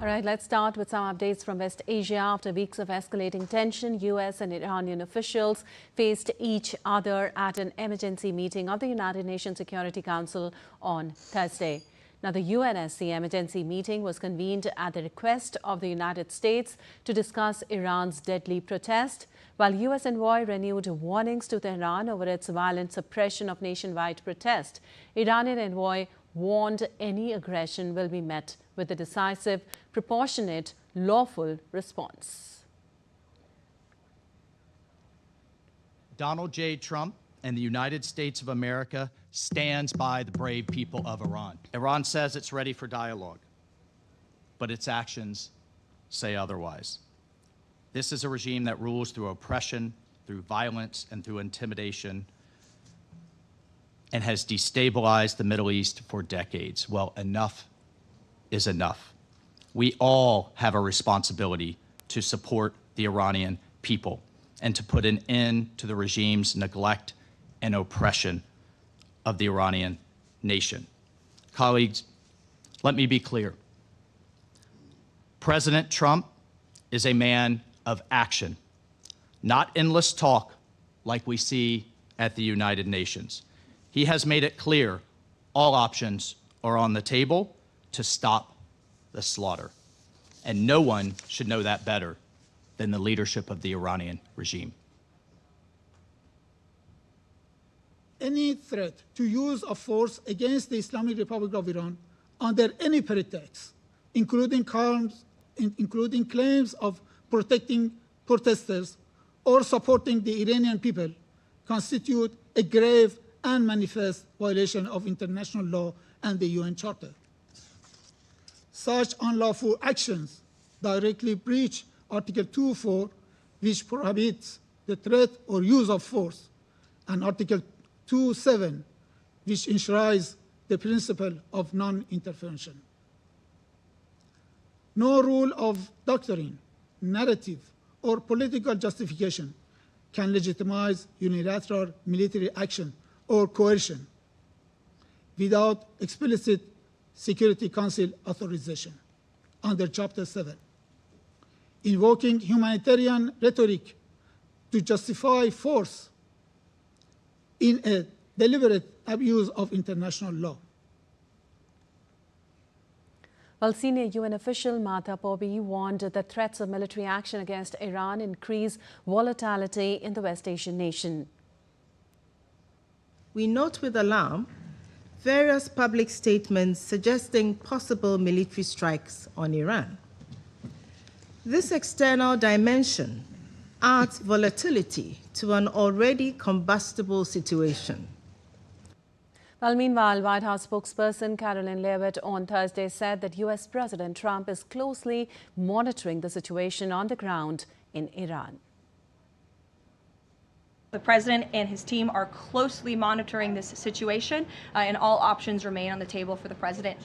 All right, let's start with some updates from West Asia. After weeks of escalating tension, US and Iranian officials faced each other at an emergency meeting of the United Nations Security Council on Thursday. Now, the UNSC emergency meeting was convened at the request of the United States to discuss Iran's deadly protest, while US envoy renewed warnings to Tehran over its violent suppression of nationwide protest. Iranian envoy warned any aggression will be met with a decisive, proportionate, lawful response. Donald J. Trump and the United States of America stands by the brave people of Iran. Iran says it's ready for dialogue, but its actions say otherwise. This is a regime that rules through oppression, through violence, and through intimidation, and has destabilized the Middle East for decades. Well, enough is enough. We all have a responsibility to support the Iranian people and to put an end to the regime's neglect and oppression of the Iranian nation. Colleagues, let me be clear. President Trump is a man of action, not endless talk like we see at the United Nations. He has made it clear all options are on the table to stop the slaughter. And no one should know that better than the leadership of the Iranian regime. Any threat to use of force against the Islamic Republic of Iran under any pretext, including claims of protecting protesters or supporting the Iranian people, constitute a grave and manifest violation of international law and the UN Charter. Such unlawful actions directly breach Article 2.4, which prohibits the threat or use of force, and Article 2.7, which enshrines the principle of non-intervention. No rule of doctrine, narrative, or political justification can legitimize unilateral military action or coercion without explicit Security Council authorization under Chapter 7. Invoking humanitarian rhetoric to justify force in a deliberate abuse of international law. Well, senior UN official Martha Pobby warned that threats of military action against Iran increase volatility in the West Asian nation. We note with alarm various public statements suggesting possible military strikes on Iran. This external dimension adds volatility to an already combustible situation. Well, meanwhile, White House spokesperson Caroline Leavitt on Thursday said that US President Trump is closely monitoring the situation on the ground in Iran. The president and his team are closely monitoring this situation, and all options remain on the table for the president.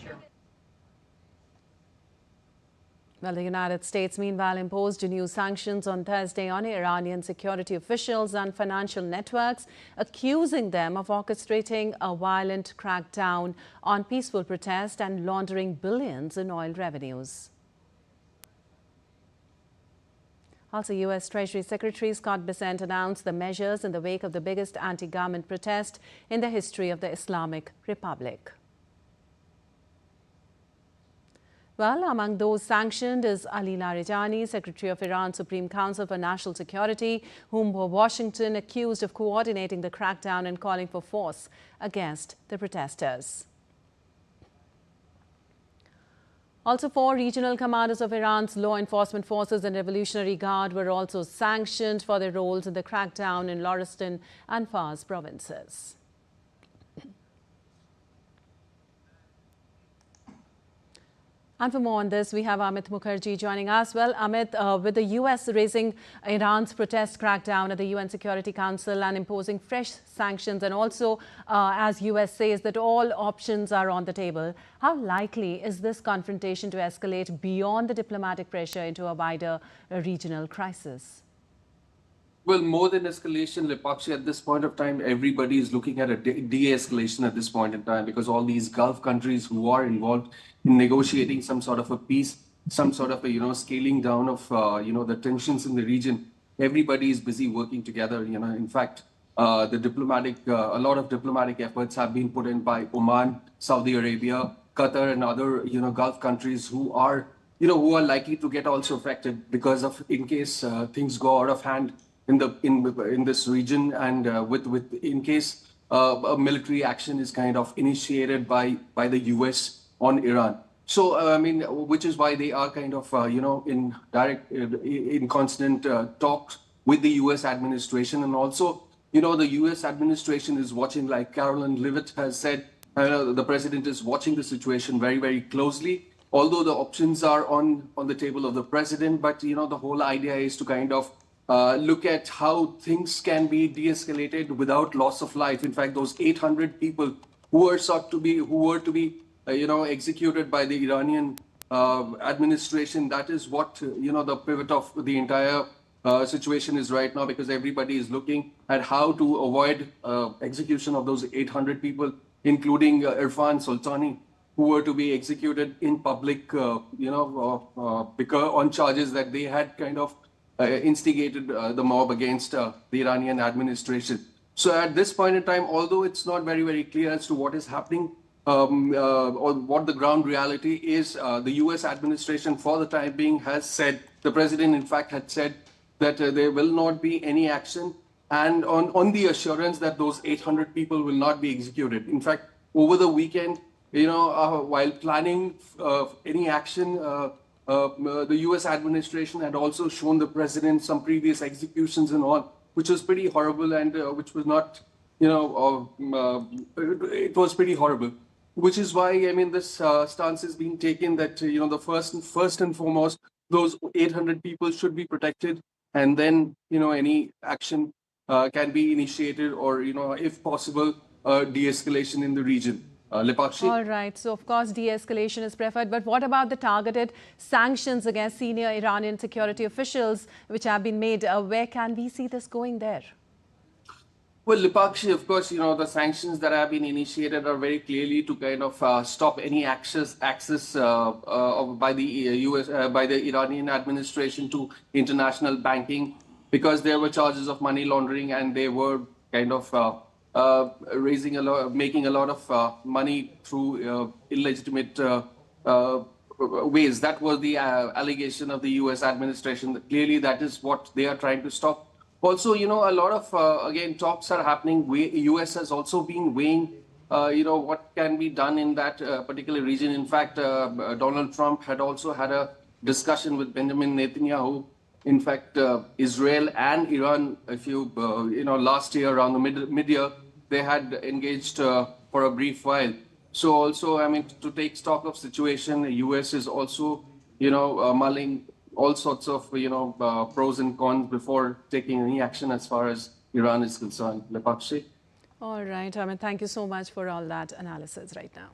Well, the United States, meanwhile, imposed new sanctions on Thursday on Iranian security officials and financial networks, accusing them of orchestrating a violent crackdown on peaceful protest and laundering billions in oil revenues. Also, U.S. Treasury Secretary Scott Bessent announced the measures in the wake of the biggest anti-government protest in the history of the Islamic Republic. Well, among those sanctioned is Ali Larijani, Secretary of Iran's Supreme Council for National Security, whom Washington accused of coordinating the crackdown and calling for force against the protesters. Also, 4 regional commanders of Iran's law enforcement forces and Revolutionary Guard were also sanctioned for their roles in the crackdown in Loristan and Fars provinces. And for more on this, we have Amit Mukherjee joining us. Well, Amit, with the U.S. raising Iran's protest crackdown at the UN Security Council and imposing fresh sanctions, and also, as U.S. says, that all options are on the table, how likely is this confrontation to escalate beyond the diplomatic pressure into a wider regional crisis? Well, more than escalation, Lipakshi, at this point of time, everybody is looking at a de-escalation at this point in time, because all these Gulf countries who are involved in negotiating some sort of a peace some sort of a, scaling down of, the tensions in the region. Everybody is busy working together. In fact, a lot of diplomatic efforts have been put in by Oman, Saudi Arabia, Qatar, and other, Gulf countries who are likely to get also affected because of, in case things go out of hand in this region, and in case a military action is kind of initiated by the US on Iran. So, which is why they are kind of, in constant talks with the US administration. And also, the US administration is watching, like Carolyn Leavitt has said, the president is watching the situation very, very closely. Although the options are on the table of the president, but, the whole idea is to kind of look at how things can be de-escalated without loss of life. In fact, those 800 people who were to be executed by the Iranian administration. That is what, the pivot of the entire situation is right now, because everybody is looking at how to avoid execution of those 800 people, including Irfan Sultani, who were to be executed in public, because on charges that they had kind of instigated the mob against the Iranian administration. So at this point in time, although it's not very, very clear as to what is happening, or what the ground reality is, the US administration for the time being has said, the president in fact had said that there will not be any action, and on the assurance that those 800 people will not be executed. In fact, over the weekend, while planning any action, the US administration had also shown the president some previous executions and all, which was pretty horrible, and which was not, it was pretty horrible. Which is why, this stance is being taken that, the first and foremost, those 800 people should be protected, and then, any action can be initiated, or, if possible, de-escalation in the region. Lipakshi? All right. So, of course, de-escalation is preferred. But what about the targeted sanctions against senior Iranian security officials which have been made? Where can we see this going there? Well, Lipakshi, of course, the sanctions that have been initiated are very clearly to kind of stop any access by the Iranian administration to international banking, because there were charges of money laundering, and they were kind of making a lot of money through illegitimate ways. That was the allegation of the US administration. Clearly, that is what they are trying to stop. Also, a lot of, again, talks are happening. US has also been weighing, what can be done in that particular region. In fact, Donald Trump had also had a discussion with Benjamin Netanyahu. In fact, Israel and Iran, if last year around the mid-year, they had engaged for a brief while. So also, to take stock of situation, the US is also, mulling all sorts of, pros and cons before taking any action as far as Iran is concerned. Lipakshi? All right. Thank you so much for all that analysis right now.